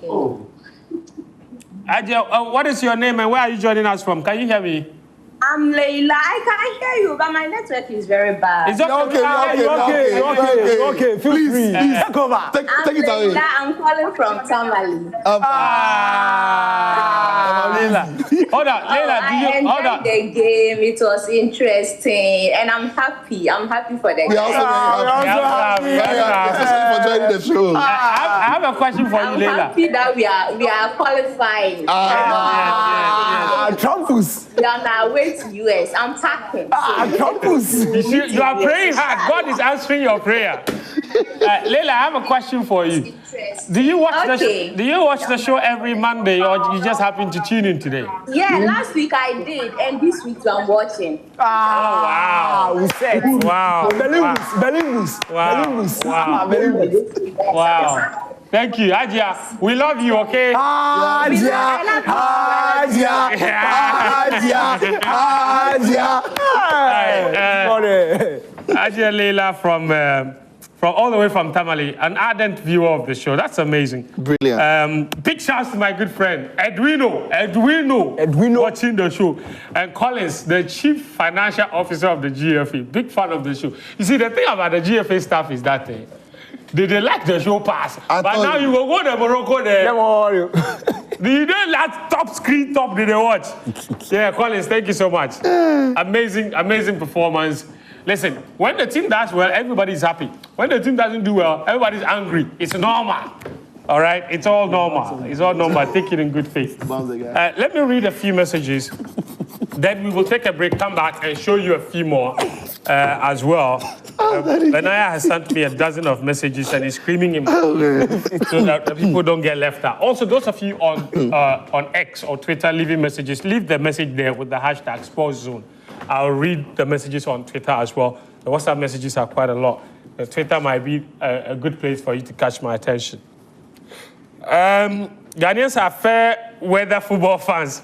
you. Oh. Ayew, what is your name and where are you joining us from? Can you hear me? I'm Leila. I can hear you, but my network is very bad. It's okay. Okay. Feel free. Take over. Take I'm it away. Leila. I'm calling from Tamale. Leila. Hold on, Leila. I enjoyed the game. It was interesting, and I'm happy. I'm happy for the We are game. also very happy. Especially for joining the show. I have a question for you, I'm Leila. happy that we are qualifying. Trumpus. We are on our way to US. I'm packing. Trumpus. You are praying hard. God is answering your prayer. Leila, I have a question for you. Do you watch the show every Monday, or you just happen to tune in today? Yeah, last week I did, and this week I'm watching. Wow. We said. Wow. Belingus. Wow. Thank you, Adia. We love you, okay? Adia. Adia Leila from all the way from Tamale, an ardent viewer of the show. That's amazing. Brilliant. Big shouts to my good friend, Edwino, watching the show. And Collins, the Chief Financial Officer of the GFA. Big fan of the show. You see, the thing about the GFA staff is that they like the show pass. But now you will go to Morocco there. You don't like top screen top, did they watch? Yeah, Collins, thank you so much. Amazing performance. Listen, when the team does well, everybody's happy. When the team doesn't do well, everybody's angry. It's normal. All right? It's all normal. It's all normal. Take it in good faith. Let me read a few messages. Then we will take a break, come back, and show you a few more as well. Benaya has sent me a dozen of messages and is screaming him so that the people don't get left out. Also, those of you on X or Twitter leaving messages, leave the message there with the hashtag SportsZone. I'll read the messages on Twitter as well. The WhatsApp messages are quite a lot. Twitter might be a good place for you to catch my attention. Ghanaians are fair weather football fans.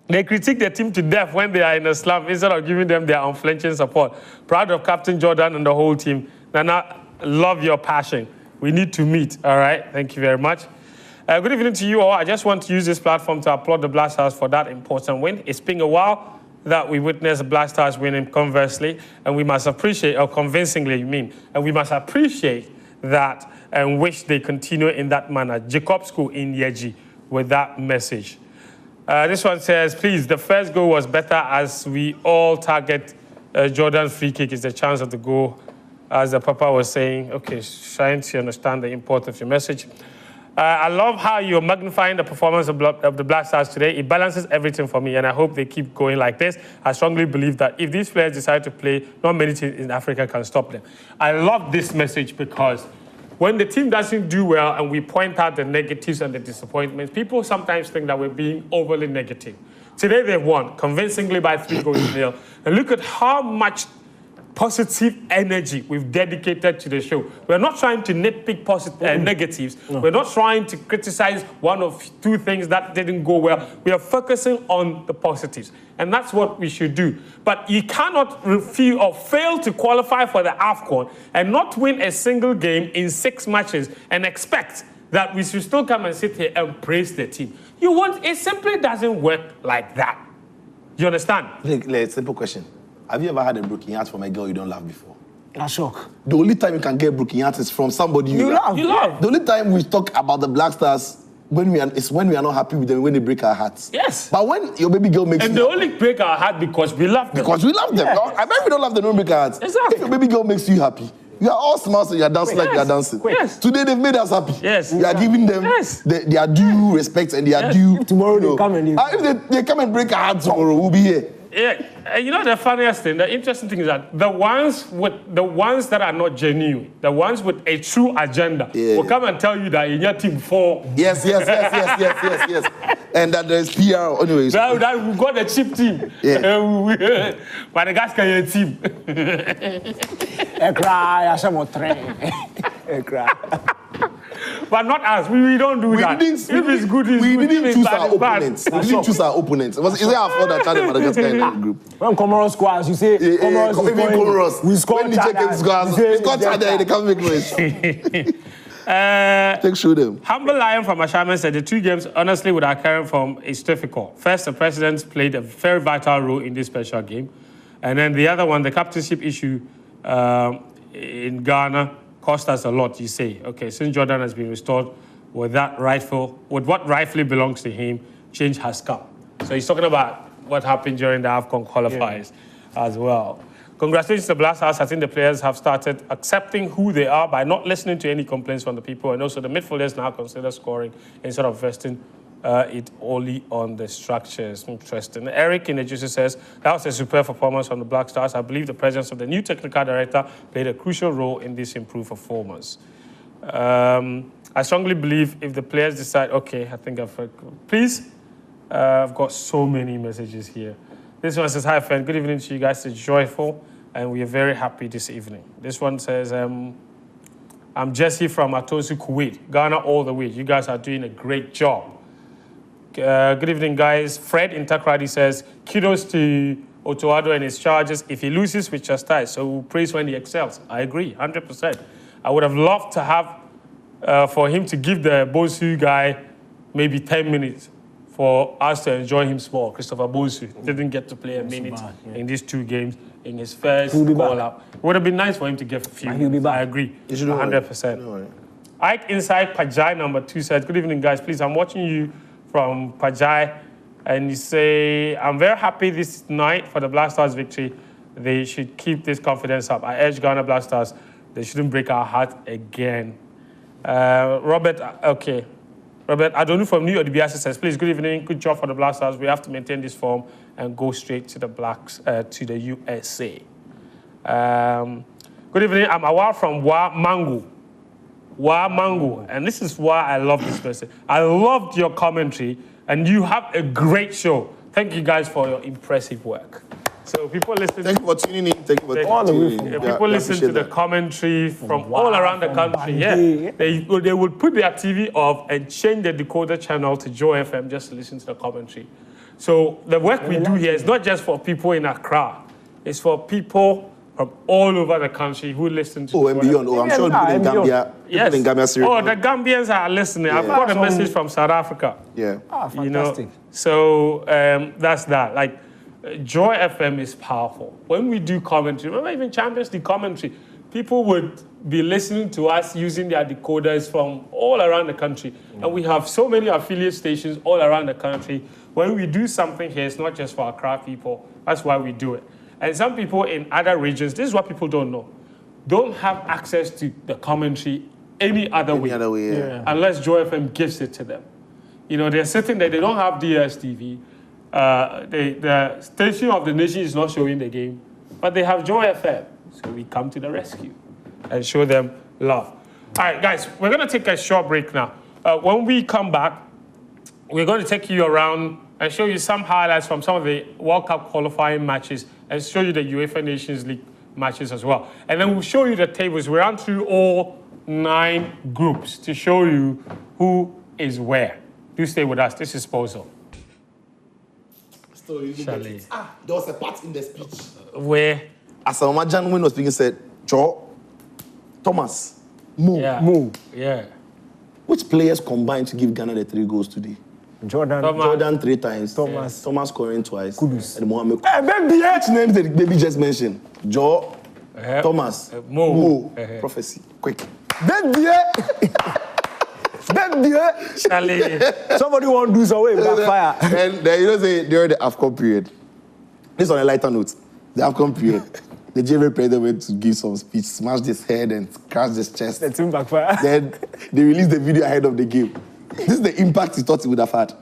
They critique the team to death when they are in a slump instead of giving them their unflinching support. Proud of Captain Jordan and the whole team. Nana, love your passion. We need to meet, all right? Thank you very much. Good evening to you all. I just want to use this platform to applaud the Black Stars for that important win. It's been a while that we witnessed the Black Stars winning conversely, and we must appreciate, or convincingly, and we must appreciate that and wish they continue in that manner. Jacob School in Yeji with that message. This one says, please, the first goal was better as we all target Jordan's free kick is the chance of the goal, as the Papa was saying. Okay, trying to understand the import of your message. I love how you're magnifying the performance of the Black Stars today. It balances everything for me, and I hope they keep going like this. I strongly believe that if these players decide to play, not many teams in Africa can stop them. I love this message because when the team doesn't do well and we point out the negatives and the disappointments, people sometimes think that we're being overly negative. Today they won convincingly by 3-0. And look at how much positive energy we've dedicated to the show. We're not trying to nitpick negatives. No. We're not trying to criticize one of two things that didn't go well. We are focusing on the positives. And that's what we should do. But you cannot refuse or fail to qualify for the AFCON and not win a single game in 6 matches and expect that we should still come and sit here and praise the team. It simply doesn't work like that. You understand? Simple question. Have you ever had a broken heart from a girl you don't love before? A shock. The only time you can get broken heart is from somebody you love. You love. The only time we talk about the Black Stars is when we are not happy with them, when they break our hearts. Yes. But when your baby girl makes you... And they only break our heart because we love them. Because we love them. Yes. I bet we don't love them, don't break our hearts. Exactly. If your baby girl makes you happy, you are all smart, so you are dancing like you are dancing. Yes. Today they've made us happy. Yes. We are giving them their due respect and their due... Tomorrow they come and... If they come and break our hearts tomorrow, we'll be here. Yeah. You know the funniest thing, the interesting thing is that the ones that are not genuine, the ones with a true agenda, will come and tell you that in your team 4. Yes. And that there's PR anyways. That we got a cheap team. Yeah. Madagascar team. But not us. We don't do that. If it's good, it's we good. didn't choose our opponents. We didn't choose our opponents. Is it our fault that Chad Madagascar in the group? When Comoros scores, you say Comoros is going. Comoros. We score. When you check his scores, we score Chad, they can't make noise. Show them. Humble Lion from Ashaman said the 2 games, honestly, with our current form, is difficult. First, the president played a very vital role in this special game. And then the other one, the captainship issue in Ghana, cost us a lot, you say. Okay, since Jordan has been restored with what rightfully belongs to him, change has come. So he's talking about what happened during the AFCON qualifiers as well. Congratulations to Blast House. I think the players have started accepting who they are by not listening to any complaints from the people. And also the midfielders now consider scoring instead of resting it only on the structures. Interesting. Eric in the juice says, that was a superb performance from the Black Stars. I believe the presence of the new technical director played a crucial role in this improved performance. I strongly believe if the players decide, okay, I think please, I've got so many messages here. This one says, hi, friend. Good evening to you guys. It's joyful, and we are very happy this evening. This one says, I'm Jesse from Atosu, Kuwait. Ghana all the way. You guys are doing a great job. Good evening, guys. Fred in Takrady says, kudos to Otoado and his charges. If he loses, we chastise. So we'll praise when he excels. I agree, 100%. I would have loved to have, for him to give the Bosu guy maybe 10 minutes for us to enjoy him small. Christopher Bosu didn't get to play a minute in these 2 games in his first call-up. It would have been nice for him to get a few minutes. I agree, 100%. Ike inside Pajai number 2 says, good evening, guys. Please, I'm watching you from Pajai, and you say, I'm very happy this night for the Black Stars victory. They should keep this confidence up. I urge Ghana Black Stars, they shouldn't break our heart again. Robert Adonu from New York DBS says, please, good evening, good job for the Black Stars. We have to maintain this form and go straight to the Blacks, to the USA. Good evening, I'm Awar from Mangu, and this is why I love this person. I loved your commentary, and you have a great show. Thank you guys for your impressive work. So people listen. Thank you for tuning in. Thank you for tuning in. People listen to the commentary from all around the country. They would put their TV off and change the decoder channel to Joy FM just to listen to the commentary. So the work we do here is not just for people in Accra. It's for people from all over the country who listen to and beyond. I'm sure people in Gambia. Yes. In Gambia, the Gambians are listening. I've got a message from South Africa. Yeah. Fantastic. So that's that. Like, Joy FM is powerful. When we do commentary, remember even Champions League commentary, people would be listening to us using their decoders from all around the country. And we have so many affiliate stations all around the country. When we do something here, it's not just for Accra people. That's why we do it. And some people in other regions, this is what people don't know, don't have access to the commentary any other way. Unless Joy FM gives it to them. You know, they're sitting there, they don't have DSTV. The station of the nation is not showing the game, but they have Joy FM. So we come to the rescue and show them love. All right, guys, we're going to take a short break now. When we come back, we're going to take you around and show you some highlights from some of the World Cup qualifying matches and show you the UEFA Nations League matches as well. And then we'll show you the tables. We ran through all 9 groups to show you who is where. Do stay with us. This is Pozo. There was a part in the speech where, as a when was speaking, said, Joe, Thomas, Mo. Yeah. Which players combined to give Ghana the 3 goals today? Jordan 3 times. Thomas scoring twice. Kudus. And Mohamed. Which names did the baby just mention? Joe, Thomas, Mo. Prophecy. Quick. Somebody want to do something, backfire. And say during the AFCON period, this on a lighter note, the AFCON period, the JV president went to give some speech, smashed his head and scratched his chest. That's backfire. Then they released the video ahead of the game. This is the impact he thought he would have had.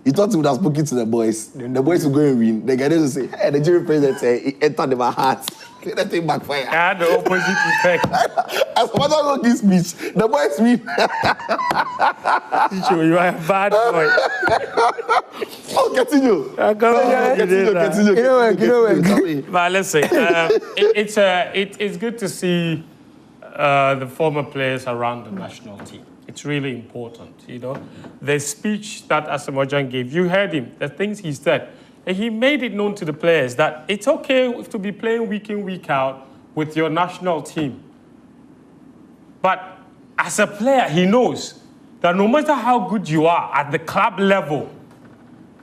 he thought he would have spoken to the boys. Then the boys will go and win. The Ghanaians will say, hey, the Nigerian president he entered my heart. That thing backfire. I had the opposite effect. As much as I this speech, the boys win. Sure, you are a bad boy. Oh, continue. Continue. But listen, it's good to see the former players around the national team. It's really important, you know. The speech that Asamoah gave, you heard him, the things he said. And he made it known to the players that it's okay to be playing week in, week out with your national team. But as a player, he knows that no matter how good you are at the club level,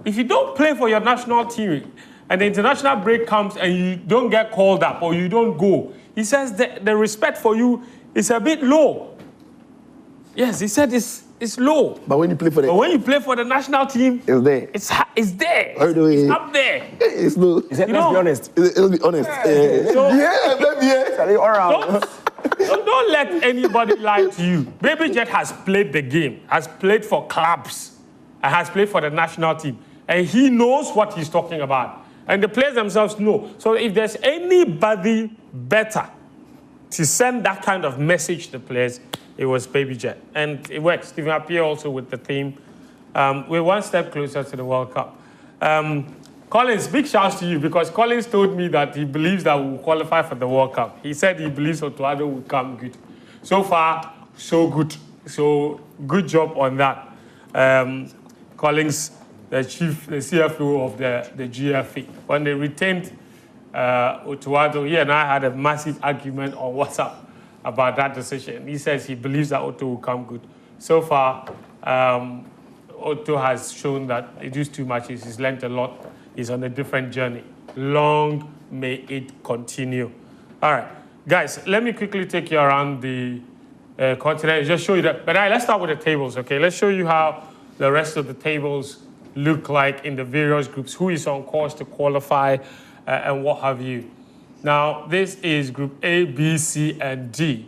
if you don't play for your national team and the international break comes and you don't get called up or you don't go, he says the respect for you is a bit low. Yes, he said it's low. But when you play for the national team, it's there. It's there. It's up there. It's low. Let's be honest. Let's be honest. Don't let anybody lie to you. Baby Jet has played the game, has played for clubs, and has played for the national team. And he knows what he's talking about. And the players themselves know. So if there's anybody better to send that kind of message to the players, it was Baby Jet. And it works. Stephen Appiah also with the team. We're one step closer to the World Cup. Collins, big shouts to you because Collins told me that he believes that we will qualify for the World Cup. He said he believes Otuado will come good. So far, so good. So good job on that. Collins, the CFO of the GFA. When they retained Otuado, he and I had a massive argument on WhatsApp about that decision. He says he believes that Otto will come good. So far, Otto has shown that it used 2 matches. He's learned a lot. He's on a different journey. Long may it continue. All right, guys, let me quickly take you around the continent and just show you that. But let's start with the tables, okay? Let's show you how the rest of the tables look like in the various groups, who is on course to qualify, and what have you. Now, this is Group A, B, C, and D.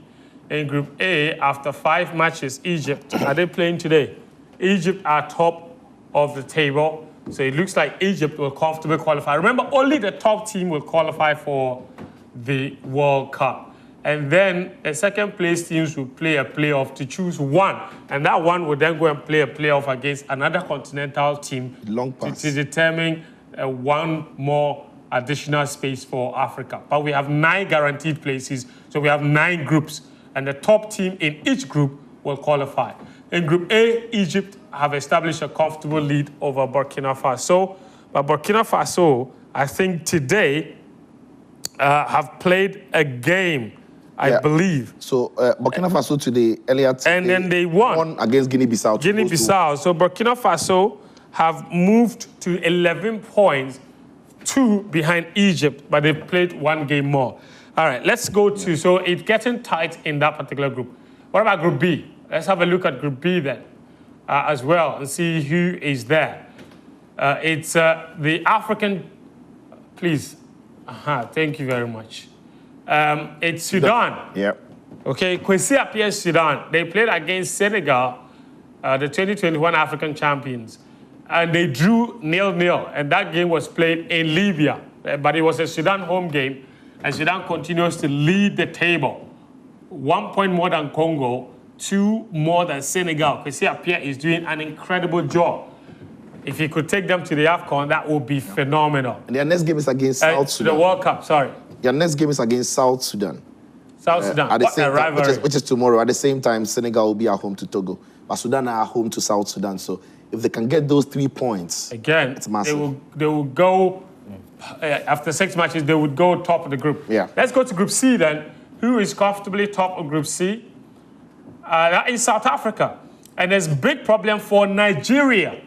In Group A, after 5 matches, Egypt, are they playing today? Egypt are top of the table, so it looks like Egypt will comfortably qualify. Remember, only the top team will qualify for the World Cup. And then the second place teams will play a playoff to choose one. And that one will then go and play a playoff against another continental team to determine one more additional space for Africa. But we have 9 guaranteed places, so we have 9 groups, and the top team in each group will qualify. In Group A, Egypt have established a comfortable lead over Burkina Faso, but Burkina Faso, I think today, have played a game, I believe. So Burkina Faso today, earlier today, and then they won against Guinea-Bissau. Guinea-Bissau. So Burkina Faso have moved to 11 points, 2 behind Egypt, but they've played 1 game more. All right, let's go to, so it's getting tight in that particular group. What about Group B? Let's have a look at Group B then as well and see who is there. It's the African, please. Thank you very much. It's Sudan. Okay, Kwesi Appiah, Sudan. They played against Senegal, the 2021 African champions. And they drew 0-0, and that game was played in Libya. But it was a Sudan home game, and Sudan continues to lead the table. 1 point more than Congo, 2 more than Senegal. Kwesi Appiah is doing an incredible job. If he could take them to the AFCON, that would be phenomenal. And their next game is against South Sudan. The World Cup, sorry. Their next game is against South Sudan. South Sudan, at the what same a rivalry. Time, which is tomorrow. At the same time, Senegal will be at home to Togo. But Sudan are at home to South Sudan. So if they can get those 3 points, again, it's massive. They will go, after 6 matches, they would go top of the group. Yeah. Let's go to Group C then. Who is comfortably top of Group C? That is South Africa. And there's a big problem for Nigeria.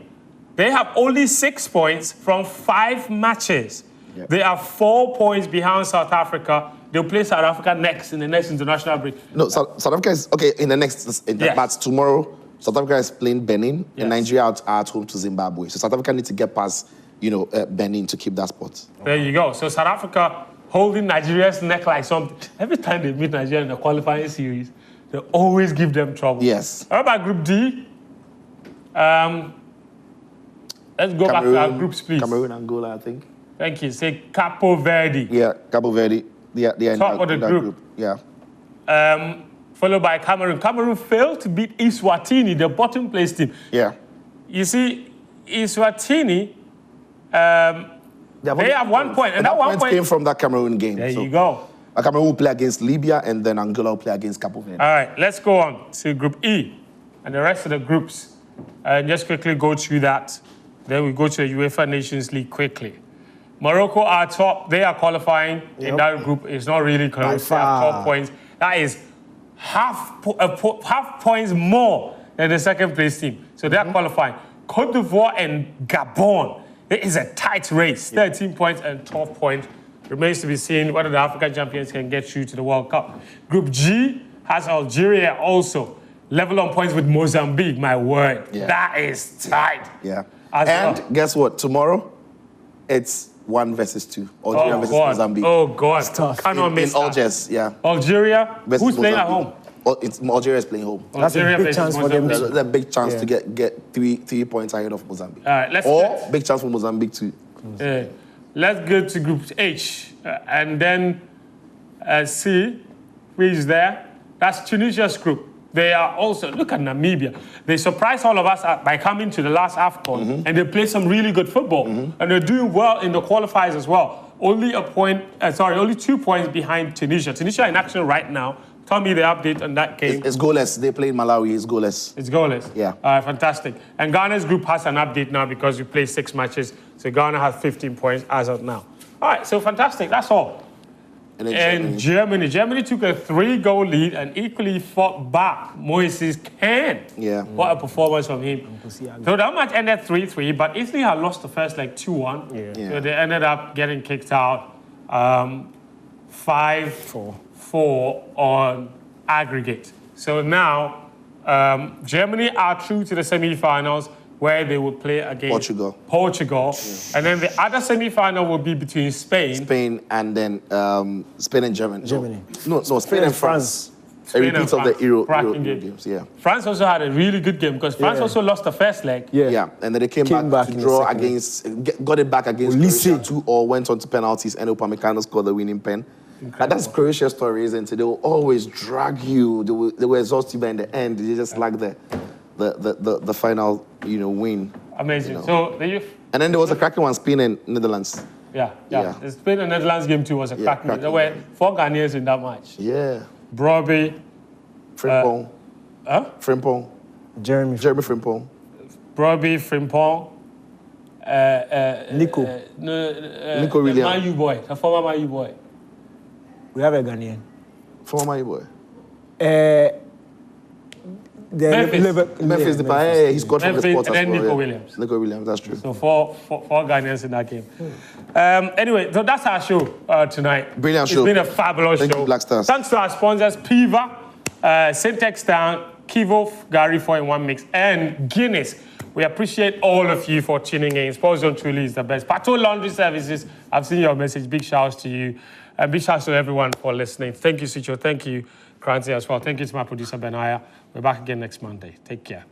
They have only 6 points from 5 matches. Yep. They are 4 points behind South Africa. They'll play South Africa next in the next international break. No, South Africa is, okay, in the next, but tomorrow, South Africa is playing Benin, and Nigeria are at home to Zimbabwe. So South Africa needs to get past, Benin to keep that spot. There you go. So South Africa holding Nigeria's neck like something. Every time they meet Nigeria in the qualifying series, they always give them trouble. Yes. How about Group D? Let's go back to our groups, please. Cameroon, Angola, I think. Thank you. Say Capo Verde. Yeah, Cabo Verde. They are top of the group. Yeah. Followed by Cameroon. Cameroon failed to beat Eswatini, the bottom place team. Yeah. You see, Eswatini, they have 1 point. And that 1 point came from that Cameroon game. There you go. Cameroon will play against Libya, and then Angola will play against Cabo Verde. All right, let's go on to Group E and the rest of the groups. And just quickly go through that. Then we go to the UEFA Nations League quickly. Morocco are top. They are qualifying in that group. It's not really close. They have 12 points. That is half points more than the second place team. So they are qualifying. Cote d'Ivoire and Gabon. It is a tight race. 13 points and 12 points. Remains to be seen whether the African champions can get through to the World Cup. Group G has Algeria also. Level on points with Mozambique, my word. Yeah. That is tight. Yeah. Guess what? Tomorrow, it's 1 versus 2. Algeria versus Mozambique. Oh, God. It's tough. Cannot miss in Algiers, yeah. Algeria, who's playing at home? Algeria is playing home. That's a big chance for them. That's a big chance to get 3 points ahead of Mozambique. All right, big chance for Mozambique too. Let's go to Group H and then C, who is there? That's Tunisia's group. They are also, look at Namibia. They surprised all of us by coming to the last AFCON, and they play some really good football. And they're doing well in the qualifiers as well. Only 2 points behind Tunisia. Tunisia in action right now. Tell me the update on that game. It's goalless. They play in Malawi. It's goalless. It's goalless? Yeah. Fantastic. And Ghana's group has an update now because we played 6 matches. So Ghana has 15 points as of now. All right, so fantastic. That's all. And Germany took a 3-goal lead and equally fought back Moises Kean. Yeah. What a performance from him. So that match ended 3-3, but Italy had lost the first 2-1. Yeah. So they ended up getting kicked out 5-4 on aggregate. So now Germany are through to the semi-finals where they will play against Portugal. Yeah. And then the other semi-final will be between Spain and then Spain and Germany. No, Spain and France. A repeat of the Euro games, yeah. France also had a really good game because France also lost the first leg. Yeah, and then they came back to draw got it back against Croatia 2-2, went on to penalties, and Upamecano scored the winning pen. That's Croatia's story, isn't it? They will always drag you. They were exhausted, but in the end, they just lacked the final, win. Amazing. So and then there was a cracking one, Spain and Netherlands. Yeah. The Spain and Netherlands game too was a cracking game. There were 4 Ghanaians in that match. Yeah. Broby. Frimpong. Frimpong. Jeremy Frimpong. Broby, Frimpong. Nico. Nico Williams. Mayu boy. The former Mayu boy. We have a Ghanaian. Former Mayu boy. Memphis. He scored from the spot as well. Nico Williams. Nico Williams, that's true. So four Ghanaians in that game. Anyway, so that's our show tonight. Brilliant show. It's been a fabulous show. Thank you, Black Stars. Thanks to our sponsors, Piva, Syntex Town, Kivo, Gary 4-in-1 Mix, and Guinness. We appreciate all of you for tuning in. Sports Zone truly is the best. Pato Laundry Services, I've seen your message. Big shouts to you. And big shouts to everyone for listening. Thank you, Sicho. Thank you, Kranti, as well. Thank you to my producer, Ben Aya. We're back again next Monday. Take care.